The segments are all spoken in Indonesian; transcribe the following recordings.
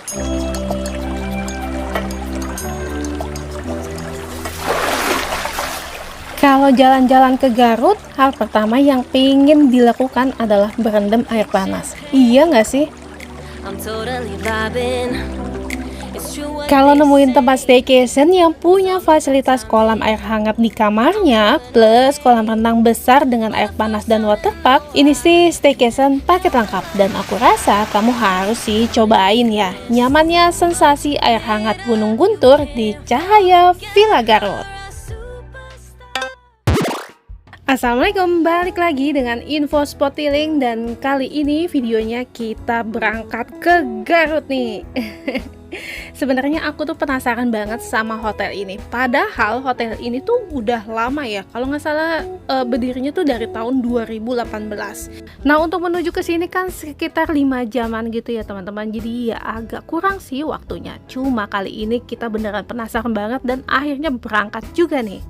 Kalau jalan-jalan ke Garut, hal pertama yang pengen dilakukan adalah berendam air panas. Iya nggak sih? Kalau nemuin tempat staycation yang punya fasilitas kolam air hangat di kamarnya, plus kolam renang besar dengan air panas dan waterpark, ini sih staycation paket lengkap. Dan aku rasa kamu harus sih cobain ya, nyamannya sensasi air hangat Gunung Guntur di Cahaya Villa Garut. Assalamualaikum, balik lagi dengan info spot healing, dan kali ini videonya kita berangkat ke Garut nih. Sebenarnya aku tuh penasaran banget sama hotel ini. Padahal hotel ini tuh udah lama ya. Kalau nggak salah berdirinya tuh dari tahun 2018. Nah, untuk menuju ke sini kan sekitar 5 jaman gitu ya teman-teman. Jadi ya agak kurang sih waktunya. Cuma kali ini kita beneran penasaran banget dan akhirnya berangkat juga nih.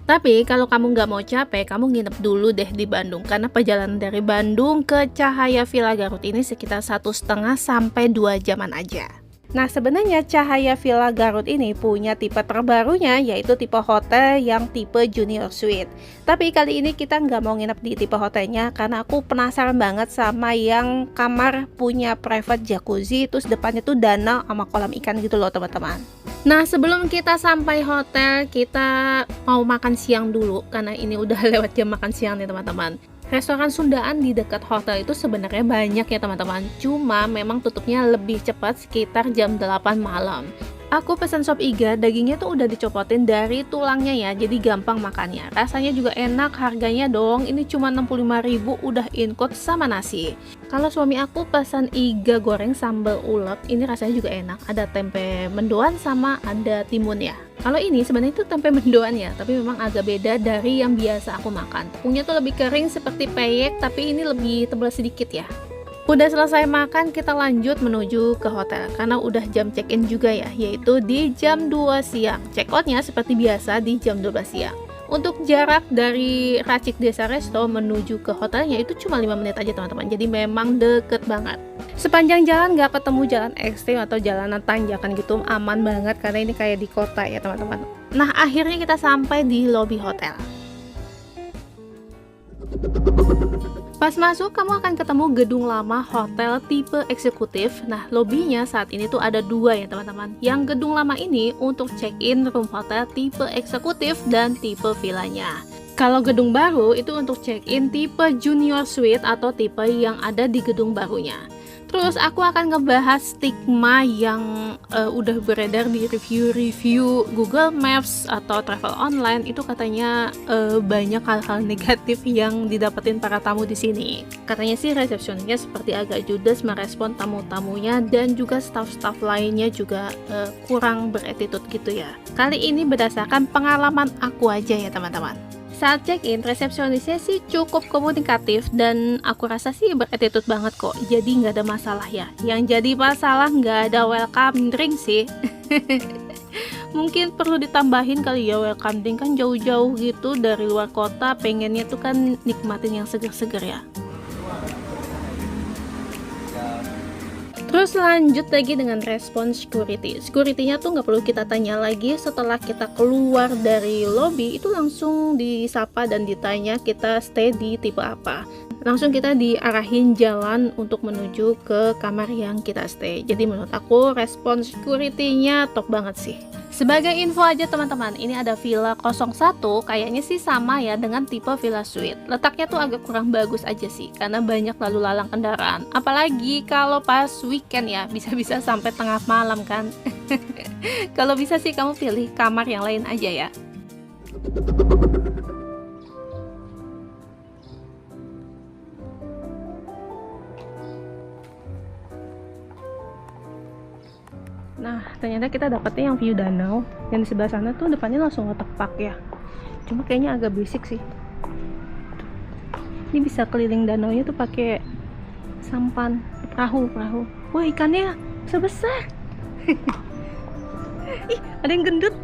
Tapi kalau kamu nggak mau capek, kamu nginep dulu deh di Bandung. Karena perjalanan dari Bandung ke Cahaya Villa Garut ini sekitar 1,5 sampai 2 jaman aja. Nah, sebenarnya Cahaya Villa Garut ini punya tipe terbarunya, yaitu tipe hotel yang tipe Junior Suite. Tapi kali ini kita nggak mau nginep di tipe hotelnya, karena aku penasaran banget sama yang kamar punya private jacuzzi, terus depannya tuh danau sama kolam ikan gitu loh teman-teman. Nah, sebelum kita sampai hotel, kita mau makan siang dulu, karena ini udah lewat jam makan siang nih teman-teman. Restoran Sundaan di dekat hotel itu sebenarnya banyak ya teman-teman, cuma memang tutupnya lebih cepat sekitar jam 8 malam. Aku pesan sop iga, dagingnya tuh udah dicopotin dari tulangnya ya, jadi gampang makannya. Rasanya juga enak, harganya dong, ini cuma 65.000 udah include sama nasi. Kalau suami aku pesan iga goreng sambal ulek, ini rasanya juga enak, ada tempe mendoan sama ada timun ya. Kalau ini sebenarnya itu tempe mendoan ya, tapi memang agak beda dari yang biasa aku makan. Tepungnya tuh lebih kering seperti peyek, tapi ini lebih tebal sedikit ya. Udah selesai makan, kita lanjut menuju ke hotel karena udah jam check-in juga ya, yaitu di jam 2 siang. Check-outnya seperti biasa di jam 12 siang. Untuk jarak dari Racik Desa Resto menuju ke hotelnya itu cuma 5 menit aja teman-teman, jadi memang deket banget. Sepanjang jalan gak ketemu jalan ekstrim atau jalanan tanjakan gitu, aman banget karena ini kayak di kota ya teman-teman. Nah, akhirnya kita sampai di lobi hotel. Pas masuk, kamu akan ketemu gedung lama hotel tipe eksekutif. Nah, lobinya saat ini tuh ada 2 ya teman-teman. Yang gedung lama ini untuk check-in room hotel tipe eksekutif dan tipe villanya. Kalau gedung baru itu untuk check-in tipe junior suite atau tipe yang ada di gedung barunya. Terus aku akan ngebahas stigma yang udah beredar di review-review Google Maps atau travel online. Itu katanya banyak hal-hal negatif yang didapetin para tamu di sini. Katanya sih resepsionisnya seperti agak judes merespon tamu-tamunya, dan juga staff-staff lainnya juga kurang beretitude gitu ya. Kali ini berdasarkan pengalaman aku aja ya teman-teman. Saat check-in, resepsionisnya sih cukup komunikatif dan aku rasa sih beretitude banget kok, jadi nggak ada masalah ya. Yang jadi masalah nggak ada welcome drink sih. Mungkin perlu ditambahin kali ya, welcome drink kan jauh-jauh gitu dari luar kota, pengennya tuh kan nikmatin yang seger-seger ya. Terus lanjut lagi dengan respon security. Security-nya tuh nggak perlu kita tanya lagi, setelah kita keluar dari lobby itu langsung disapa dan ditanya kita stay di tipe apa. Langsung kita diarahin jalan untuk menuju ke kamar yang kita stay. Jadi menurut aku respon security-nya top banget sih. Sebagai info aja teman-teman, ini ada Villa 01, kayaknya sih sama ya dengan tipe Villa Suite. Letaknya tuh agak kurang bagus aja sih, karena banyak lalu lalang kendaraan. Apalagi kalau pas weekend ya, bisa-bisa sampai tengah malam kan. Kalau bisa sih kamu pilih kamar yang lain aja ya. Nah, ternyata kita dapetnya yang view danau. Yang di sebelah sana tuh depannya langsung waterpark ya. Cuma kayaknya agak berisik sih. Ini bisa keliling danaunya tuh pakai sampan, perahu. Wah, ikannya sebesar. Ih, ada yang gendut.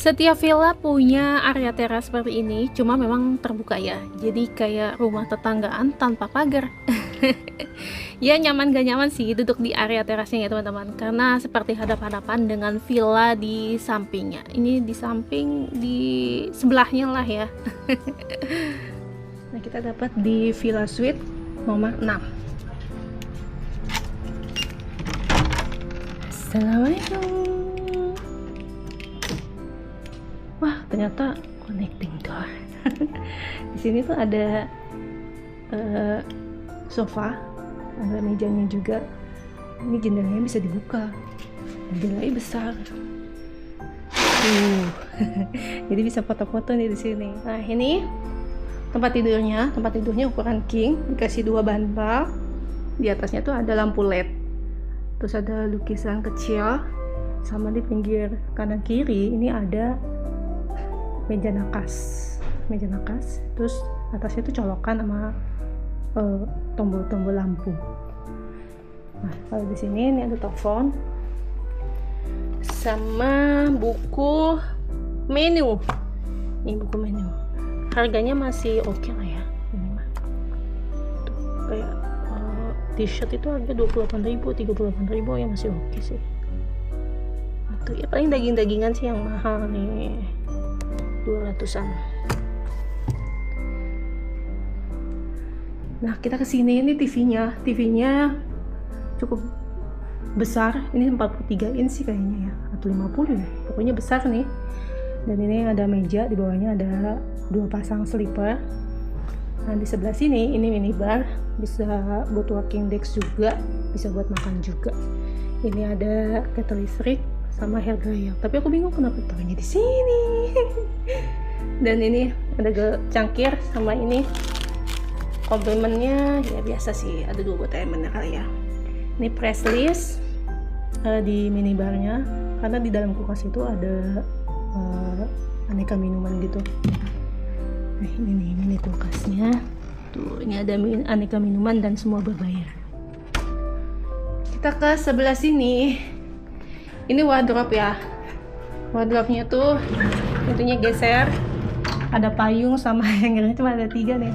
Setiap villa punya area teras seperti ini, cuma memang terbuka ya. Jadi kayak rumah tetanggaan tanpa pagar. Ya nyaman gak nyaman sih duduk di area terasnya ya teman-teman, karena seperti hadap-hadapan dengan villa di sampingnya. Ini di samping, di sebelahnya lah ya. Nah, kita dapat di Villa Suite nomor 6. Assalamualaikum. Wah, ternyata connecting door. Di sini tuh ada sofa, ada mejanya juga. Ini jendelanya bisa dibuka, jendelanya besar. Jadi bisa foto-foto nih di sini. Nah, ini tempat tidurnya ukuran king, dikasih 2 bantal. Di atasnya tuh ada lampu LED. Terus ada lukisan kecil, sama di pinggir kanan kiri ini ada meja nakas. Terus atasnya tuh colokan sama tombol-tombol lampu. Nah, kalau di sini ini ada telepon sama buku menu. Ini buku menu. Harganya masih oke lah ya. Ini mah. Tuh, kayak t-shirt itu harga 28.000, 38.000 ya masih oke sih. Atau ya paling daging-dagingan sih yang mahal nih. 200-an. Nah, kita kesini, ini TV-nya cukup besar. Ini 43 inch sih kayaknya ya, atau 50 ya. Pokoknya besar nih. Dan ini ada meja, di bawahnya ada 2 pasang sleeper. Nah, di sebelah sini ini minibar, bisa buat walking desk juga, bisa buat makan juga. Ini ada kettle listrik sama hair dryer. Tapi aku bingung kenapa taruhnya di sini. Dan ini ada cangkir sama ini komplimennya ya biasa sih, ada 2 buat air mineral ya. Ini press list di minibarnya, karena di dalam kulkas itu ada aneka minuman gitu. Nah, ini nih mini kulkasnya tuh, ini ada aneka minuman dan semua berbayar. Kita ke sebelah sini, ini wardrobe ya. Wardrobe-nya tuh itunya geser, ada payung sama hangernya, cuma ada 3 nih.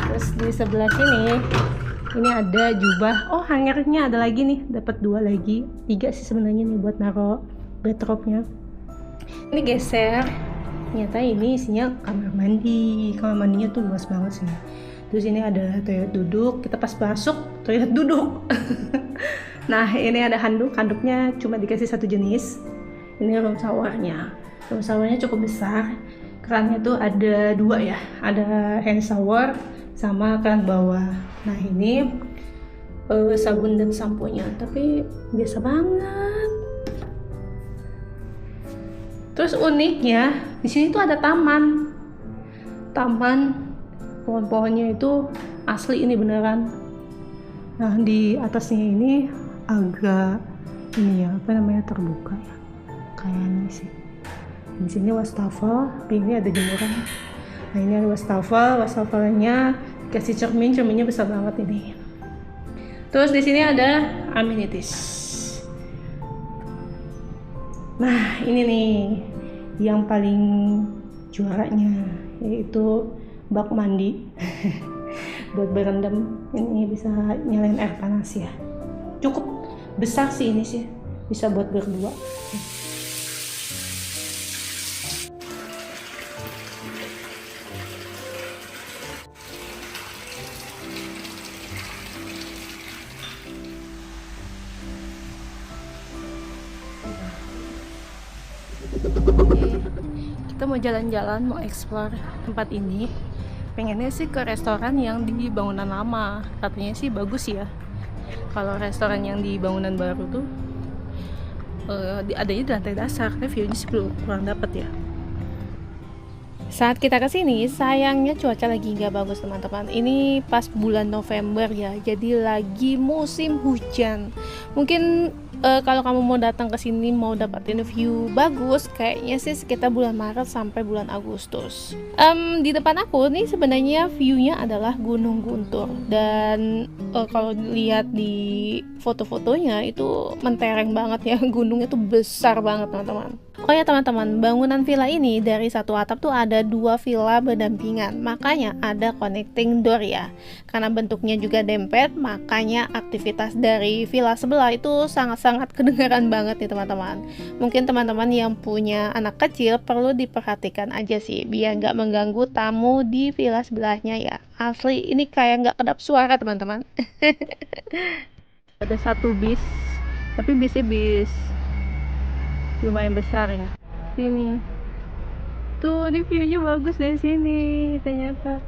Terus di sebelah sini ini ada jubah. Oh, hangernya ada lagi nih, dapat 2 lagi, 3 sih sebenarnya nih buat naro bathrobe-nya. Ini geser, ternyata ini isinya kamar mandi. Kamar mandinya tuh luas banget sih. Terus ini ada toilet duduk, kita pas masuk toilet duduk. Nah, ini ada handuknya cuma dikasih 1 jenis. Ini room showernya cukup besar. Kerannya tuh ada 2 ya, ada hand shower sama keran bawah. Nah, ini sabun dan sampo-nya, tapi biasa banget. Terus uniknya di sini tuh ada taman, pohon-pohonnya itu asli, ini beneran. Nah, di atasnya ini agak ini ya, apa namanya, terbuka ya, kayaknya sih. Di sini wastafel, ini ada jemuran. Nah, ini ada wastafelnya kasih cerminnya besar banget ini. Terus di sini ada amenities. Nah, ini nih yang paling juaranya, yaitu bak mandi buat berendam. Ini bisa nyalain air panas ya, cukup besar sih ini sih, bisa buat berdua. Oke, kita mau jalan-jalan, mau explore tempat ini. Pengennya sih ke restoran yang di bangunan lama, katanya sih bagus ya. Kalau restoran yang di bangunan baru tuh adanya di lantai dasar, tapi view-nya sih kurang dapet ya. Saat kita kesini, sayangnya cuaca lagi nggak bagus teman-teman. Ini pas bulan November ya, jadi lagi musim hujan. Mungkin kalau kamu mau datang ke sini mau dapatin view bagus, kayaknya sih sekitar bulan Maret sampai bulan Agustus. Di depan aku nih sebenarnya view-nya adalah Gunung Guntur, dan kalau lihat di foto-fotonya itu mentereng banget ya, gunungnya tuh besar banget teman-teman. Oh ya teman-teman, bangunan villa ini dari satu atap tuh ada 2 villa berdampingan, makanya ada connecting door ya. Karena bentuknya juga dempet, makanya aktivitas dari villa sebelah itu sangat-sangat kedengaran banget nih teman-teman. Mungkin teman-teman yang punya anak kecil perlu diperhatikan aja sih, biar nggak mengganggu tamu di villa sebelahnya ya. Asli ini kayak nggak kedap suara teman-teman. Ada satu bis, tapi bisnya bis lumayan besar ya. Sini tuh, ini view-nya bagus dari sini ternyata.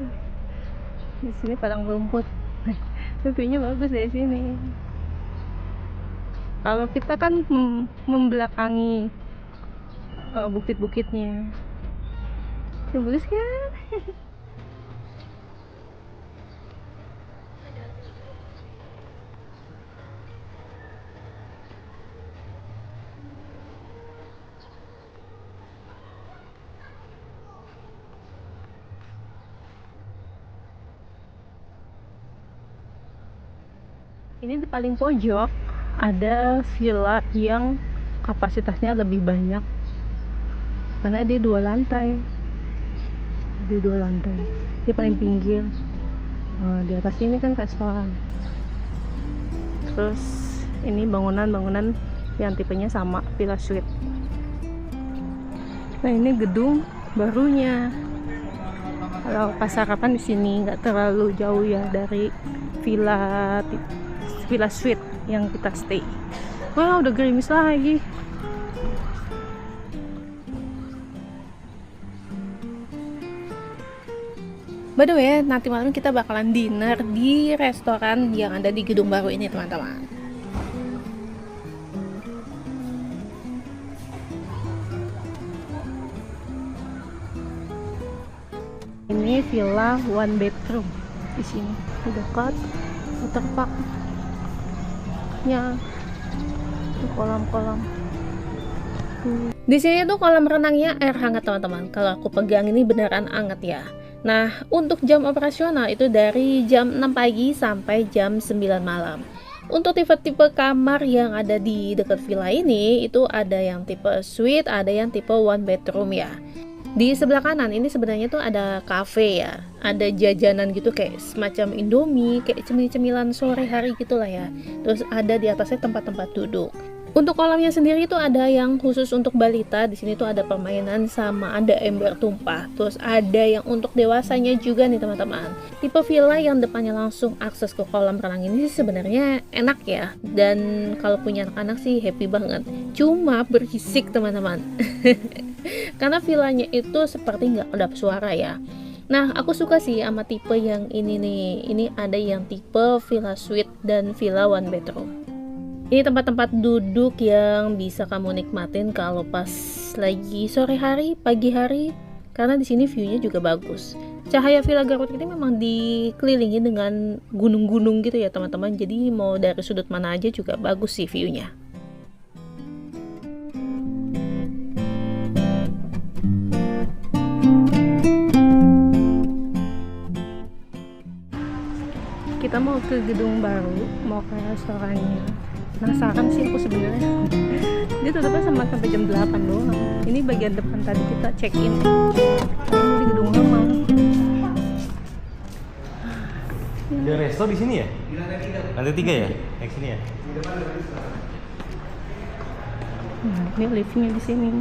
Di sini padang rumput. View-nya bagus dari sini. Kalau kita kan membelakangi bukit-bukitnya. Bagus kan? Ini di paling pojok ada villa yang kapasitasnya lebih banyak karena dia 2 lantai. Di paling pinggir. Di atas ini kan restoran. Terus ini bangunan yang tipenya sama villa suite. Nah ini gedung barunya. Kalau pas sarapan di sini nggak terlalu jauh ya dari villa suite yang kita stay. Wah udah gerimis lagi. By the way, nanti malam kita bakalan dinner di restoran yang ada di gedung baru ini teman-teman. Ini villa 1 bedroom di sini, di dekat waterpark. Ya, kolam-kolam. Di sini tuh kolam renangnya air hangat teman-teman. Kalau aku pegang ini beneran hangat ya. Nah, untuk jam operasional itu dari jam 6 pagi sampai jam 9 malam. Untuk tipe-tipe kamar yang ada di dekat villa ini itu ada yang tipe suite, ada yang tipe 1 bedroom ya. Di sebelah kanan ini sebenarnya tuh ada cafe ya, ada jajanan gitu kayak semacam Indomie, kayak cemil-cemilan sore hari gitulah ya. Terus ada di atasnya tempat-tempat duduk. Untuk kolamnya sendiri itu ada yang khusus untuk balita, di sini tuh ada permainan sama ada ember tumpah. Terus ada yang untuk dewasanya juga nih teman-teman. Tipe villa yang depannya langsung akses ke kolam renang ini sih sebenarnya enak ya. Dan kalau punya anak-anak sih happy banget. Cuma berisik teman-teman. Karena villanya itu seperti nggak kedap suara ya. Nah, aku suka sih sama tipe yang ini nih. Ini ada yang tipe villa suite dan villa 1 bedroom. Ini tempat-tempat duduk yang bisa kamu nikmatin kalau pas lagi sore hari, pagi hari, karena di sini view-nya juga bagus. Cahaya Villa Garut ini memang dikelilingi dengan gunung-gunung gitu ya teman-teman. Jadi mau dari sudut mana aja juga bagus sih view-nya. Kita mau ke gedung baru, mau ke restorannya. Penasaran sih aku sebenarnya. Dia tutupnya sampai jam 8 doang. Ini bagian depan tadi kita check in. Ini di gedung lama. Ada resto di sini ya? Lantai 3 ya? Yang sini ya? Ini liftnya di sini.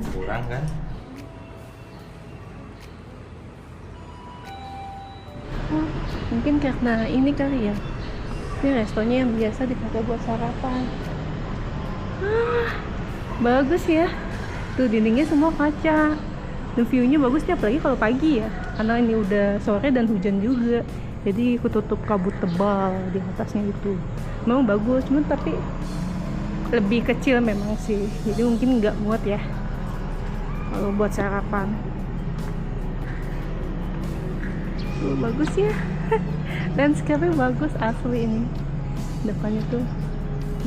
Kurang kan? Mungkin karena ini kali ya. Ini restonya yang biasa dipakai buat sarapan. Bagus ya. Tuh dindingnya semua kaca. Dan view-nya bagus nih, apalagi kalau pagi ya. Karena ini udah sore dan hujan juga. Jadi ketutup kabut tebal di atasnya itu. Memang bagus, cuman tapi lebih kecil memang sih. Jadi mungkin nggak muat ya kalau buat sarapan. Bagus ya. Landscape-nya bagus asli ini. Depannya tuh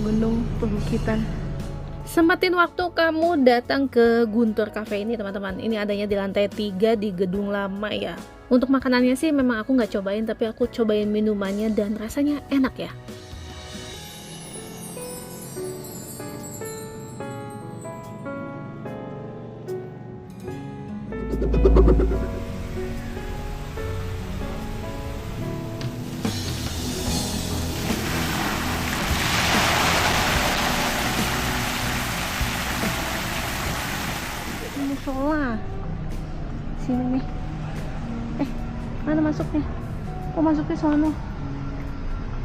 gunung, perbukitan. Sempatin waktu kamu datang ke Guntur Cafe ini teman-teman. Ini adanya di lantai 3 di gedung lama ya. Untuk makanannya sih memang aku nggak cobain, tapi aku cobain minumannya dan rasanya enak ya. Musola sini nih. Mana masuknya? Oh, masuknya sono.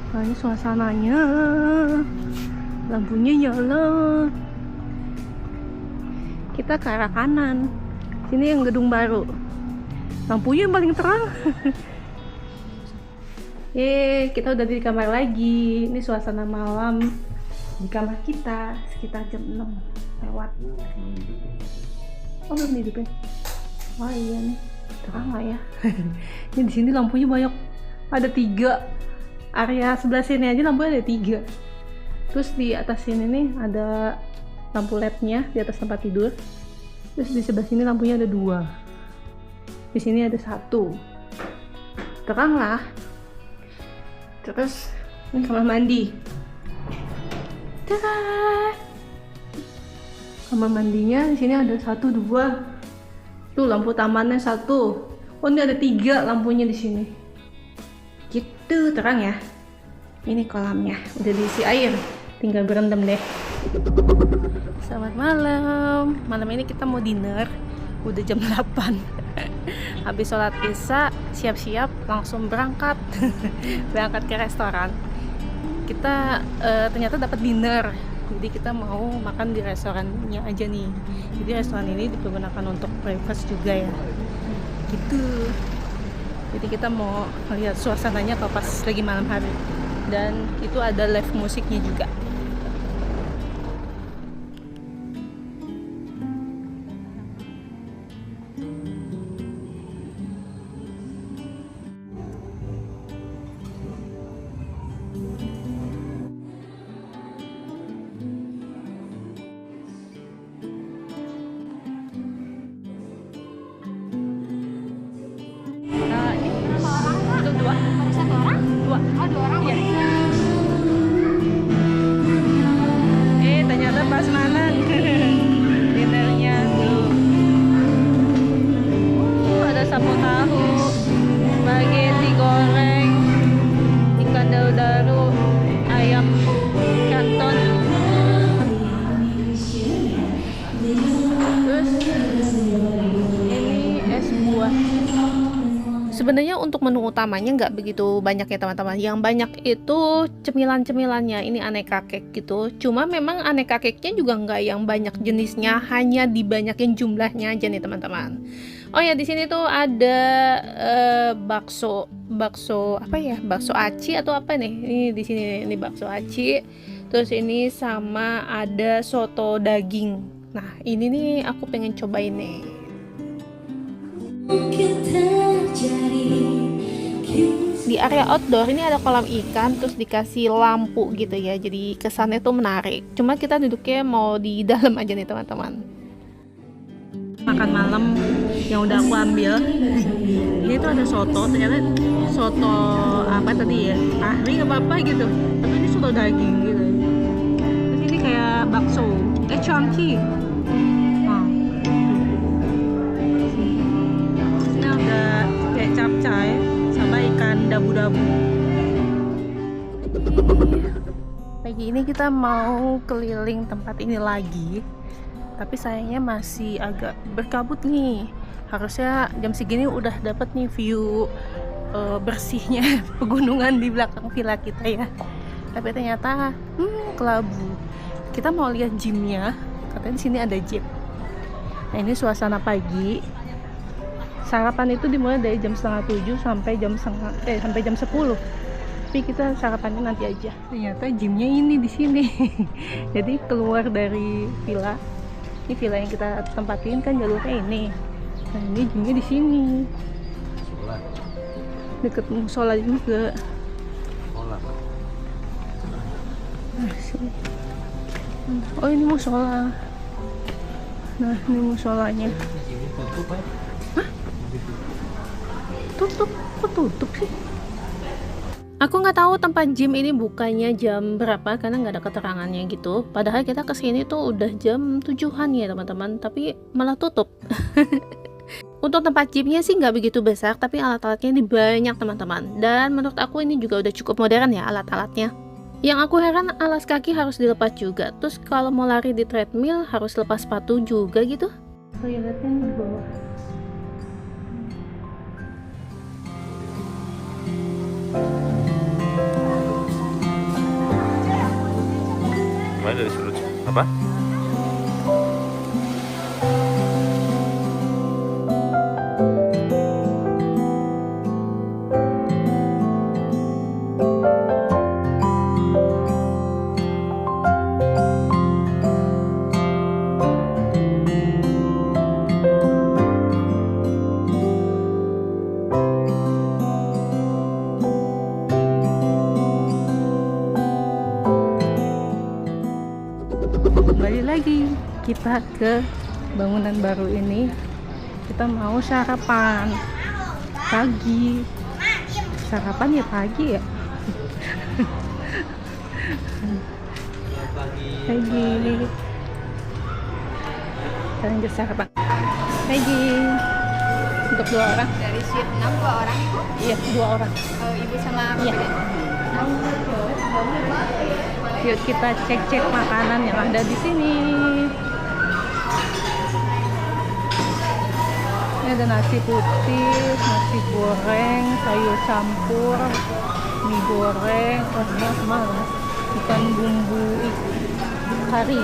Nah, ini suasananya, lampunya nyala. Kita ke arah kanan. Sini yang gedung baru, lampunya yang paling terang. Kita udah di kamar lagi. Ini suasana malam di kamar kita sekitar jam 6 lewat. Oh, belum hidupin. Wah, iya nih, terang lah ya. Ini di sini lampunya banyak, ada 3. Area sebelah sini aja lampunya ada 3. Terus di atas sini nih ada lampu LED-nya di atas tempat tidur. Terus di sebelah sini lampunya ada 2. Di sini ada 1. Terang lah. Terus ini kamar mandi. Tada! Kamar mandinya di sini ada 1, 2. Tuh lampu tamannya 1. Oh, ini ada 3 lampunya di sini. Gitu, terang ya. Ini kolamnya, udah diisi air, tinggal berendam deh. Selamat malam. Malam ini kita mau dinner. Udah jam 8. Habis sholat isya, siap-siap langsung berangkat. Berangkat ke restoran. Kita ternyata dapat dinner. Jadi kita mau makan di restorannya aja nih. Jadi restoran ini dipergunakan untuk breakfast juga ya. Gitu. Jadi kita mau lihat suasananya kalau pas lagi malam hari. Dan itu ada live musiknya juga. Ternyata pas manan dinernya tuh. Ada sapu tahu, spaghetti goreng, ikan daru-daru, ayam kanton. Terus ini es buah. Sebenarnya untuk menu utamanya nggak begitu banyak ya teman-teman. Yang banyak itu cemilan-cemilannya. Ini aneka cake gitu. Cuma memang aneka cake-nya juga nggak yang banyak jenisnya, hanya dibanyakin jumlahnya aja nih teman-teman. Oh ya, di sini tuh ada bakso apa ya? Bakso aci atau apa nih? Ini di sini ini bakso aci. Terus ini sama ada soto daging. Nah, ini nih aku pengen cobain nih. Di area outdoor ini ada kolam ikan, terus dikasih lampu gitu ya, jadi kesannya tuh menarik. Cuma kita duduknya mau di dalam aja nih teman-teman. Makan malam yang udah aku ambil, ini tuh ada soto, ternyata soto apa tadi ya, kari apa gitu, tapi ini soto daging gitu. Terus ini kayak bakso, chamchi. Capcay sama ikan dabu-dabu. Pagi ini kita mau keliling tempat ini lagi, tapi sayangnya masih agak berkabut nih. Harusnya jam segini udah dapet nih view bersihnya pegunungan di belakang villa kita ya. Tapi ternyata kelabu. Kita mau lihat gymnya, katanya di sini ada gym. Nah, ini suasana pagi. Sarapan itu dimulai dari jam 6:30 sampai jam 10. Tapi kita sarapannya nanti aja. Ternyata gymnya ini di sini. Jadi keluar dari villa. Ini villa yang kita tempatin kan jalurnya ini. Nah, ini gymnya di sini. Deket musola juga. Nah, sini. Oh, ini musola. Nah, ini musolanya. Hah? Tutup? Kok tutup sih? Aku nggak tahu tempat gym ini bukanya jam berapa karena nggak ada keterangannya gitu. Padahal kita kesini tuh udah jam 7-an ya teman-teman, tapi malah tutup. Untuk tempat gymnya sih nggak begitu besar, tapi alat-alatnya ini banyak teman-teman. Dan menurut aku ini juga udah cukup modern ya alat-alatnya. Yang aku heran alas kaki harus dilepas juga. Terus kalau mau lari di treadmill harus lepas sepatu juga gitu. Toiletnya di bawah. Mana dari sudut apa? Kembali lagi kita ke bangunan baru ini. Kita mau sarapan pagi. Sarapan ya pagi ya. Pagi. Kalian ke sarapan. Pagi. Untuk 2 orang. Dari Vietnam 2 orang ibu? Iya, 2 orang. Ibu sama Iya. Yuk kita cek-cek makanan yang ada di sini. Ini ada nasi putih, nasi goreng, sayur campur, mie goreng, sama ikan bumbu kari,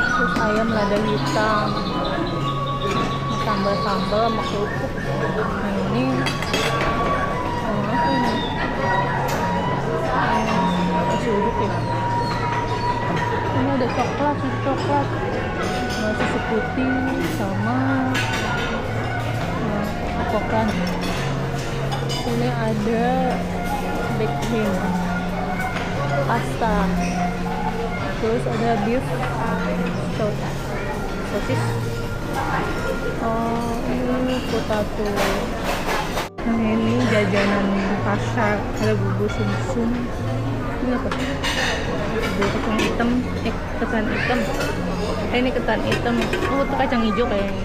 terus ayam lada hitam, sambal-sambal sama kerupuk. Nah ini apa ini? Nasi uduk ya. Ini ada coklat, susu putih sama kokokan. Ini ada baked bean, pasta, terus ada beef sosis. Oh, ini potato. Nah ini jajanan pasar, ada bubur sumsum. Ini apa? Bubur kacang hitam, ketan hitam. Ini ketan hitam. Oh, itu kacang hijau kayaknya.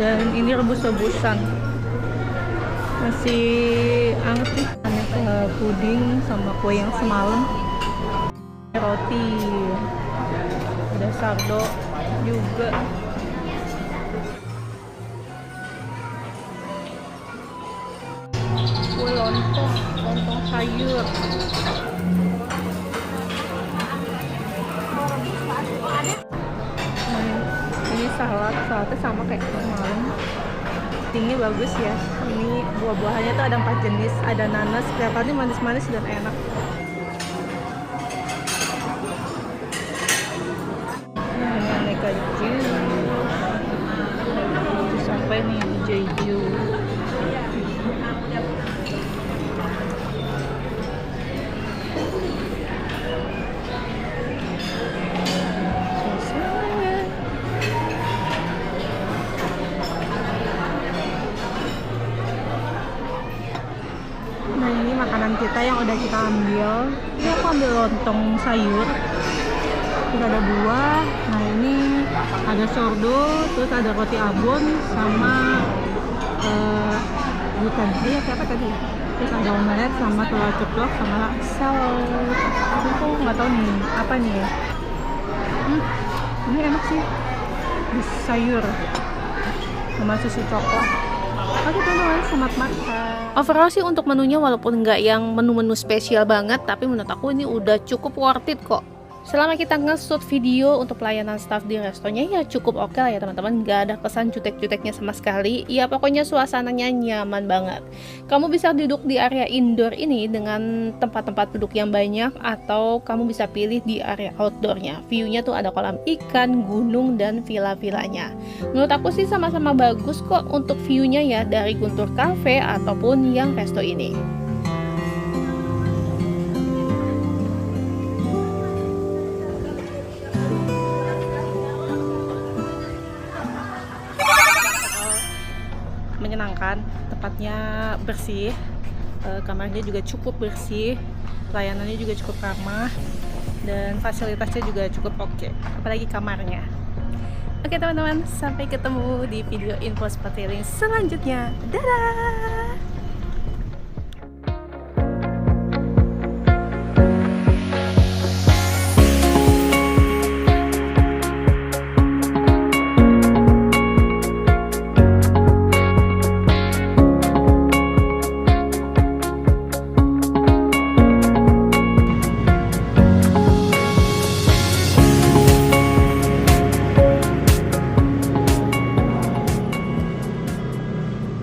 Dan ini rebus-rebusan. Masih anget nih. Aneka puding sama kue yang semalam. Roti. Ada sardo juga. Kue lontong sayur. Ini saladnya sama kayak kemarin. Tinggi bagus ya. Ini buah-buahannya tuh ada 4 jenis, ada nanas, kelihatannya manis-manis dan enak. Ini aneka jus. Sampai nih jeju. Nah ini makanan kita yang udah kita ambil. Ini aku ambil lontong sayur. Terus ada buah. Nah ini ada sordo, terus ada roti abon sama bukan dia siapa tadi? Terus ada omelet sama telur ceplok sama salad. Aku nggak tahu nih apa nih ya. Ini enak sih. Sayur sama susu coklat. Oke teman-teman, selamat makan. Overall sih untuk menunya walaupun nggak yang menu-menu spesial banget, tapi menurut aku ini udah cukup worth it kok. Selama kita nge-shoot video untuk pelayanan staff di restonya ya cukup oke lah ya teman-teman. Nggak ada kesan jutek-juteknya sama sekali. Ya pokoknya suasananya nyaman banget. Kamu bisa duduk di area indoor ini dengan tempat-tempat duduk yang banyak, atau kamu bisa pilih di area outdoornya. View-nya tuh ada kolam ikan, gunung, dan villa-villanya. Menurut aku sih sama-sama bagus kok untuk view-nya ya, dari Guntur Cafe ataupun yang resto ini. Tempatnya bersih, kamarnya juga cukup bersih, pelayanannya juga cukup ramah, dan fasilitasnya juga cukup oke, apalagi kamarnya. Oke teman-teman, sampai ketemu di video info spot healing selanjutnya. Dadah!